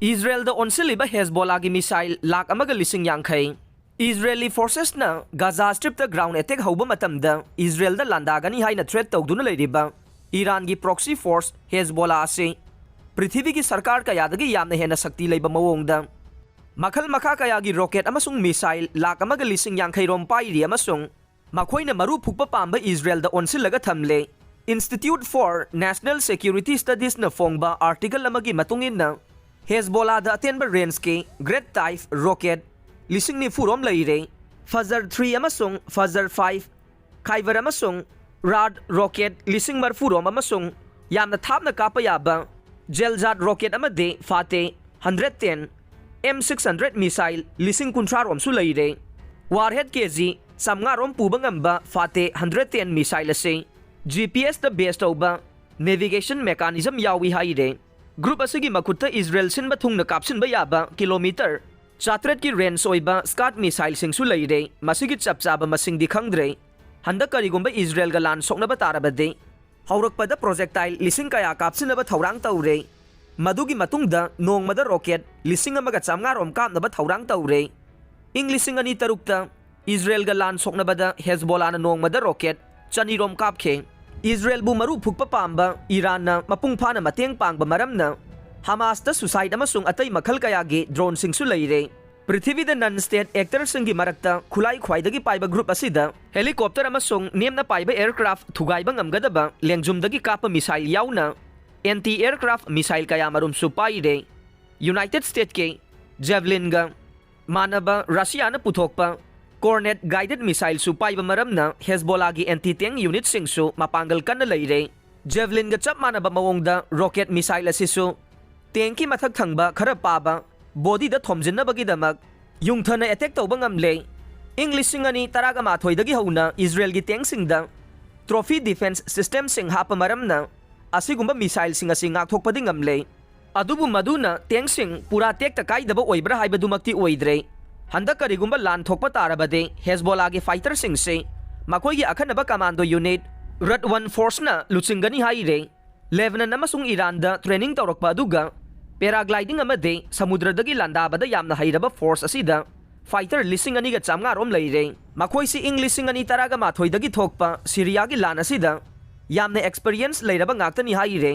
Israel da Onsilliba Hezbollah gi missile lak amaga lising yankai. Israeli forces na Gaza Strip da ground attack hauba matamda Israel da landagani haina threat tawduna leiriba Iran gi proxy force Hezbollah ase Prithvi gi sarkar kayadagi yamna hena sakti leiba mawongda Makhal makha kaya gi rocket amasung missile lak amaga lising yankai rom pairi amasung makhoina maru phukpa pamba Israel da onsillaga thamle Institute for National Security Studies na fongba article amagi matungin na Hezbollah da atenba range ke Great Type rocket lising ni furom leire Fazar 3 amasung Fazar 5 Khyber amasung Rad rocket lising mar furom amasung yamna thapna kapa yaba Jeljad rocket amade Fate 110 M600 missile lising kuntra rom su leire Warhead KG samnga rom puba ngamba Fate 110 missile ase GPS da based over navigation mechanism yawi haire Group asigi makutta Israel sin bathung na kapsin ba yaba kilometer Chatret ki range oiba Scud missile sing su leire masigi chapchaba masing di khangdre handa karigumba Israel ga lan sokna ba tarabade haurakpada projectile lising kaya kapsin ba thaurang taure madugi matungda nongmada rocket lising amaga chamnga rom kapna ba thaurang taure ing lising ani tarukta Israel ga lan sokna bada Hezbollah na nongmada rocket chani rom kapkhe Israel bu maru phukpa pamba Iran na mapung phana mateng pangba maramna Hamas da suicide amasung atay makhal kaya gi drone sing su leire Prithvi da non-state actor singi marakta khulai khwaidagi paiba group asida helicopter amasung nemna paiba aircraft thugaiba ngamgadaba lengjumdagi kapa missile yauna anti-aircraft missile kaya marum su paire United States ke Javelin ga manaba Russia na puthokpa Cornet guided missile su paiba maramna Hezbollah gi anti-tank unit sing su mapanggal kan na leire Javelin ga chap manaba mawongda rocket missile asisu tanki mathak thangba khara paba body da thomjinna bagi damak yungthana attack tawba ngamle English singani taraga mathoi dagi hauna Israel gi tank singda trophy defense system sing hapa maramna asigumba missile singa singa thokpadi ngamle adubu maduna tank sing pura tek ta kai daba oibra haibadumakti oidre handa karigumba lan thokpa tarabade Hezbollah gi fighter sing se makoi gi akhanaba commando unit Rat 1 force na luchingani haire Lebanon amasung Iran da training tawrakpa aduga paragliding amade samudradagi landabada yamna hairaba force asida fighter lising ani ga chamnga rom leire makoi si ing lising ani taraga mathoi dagi thokpa Syria gi lan asida yamna experience leiraba ngaktani haire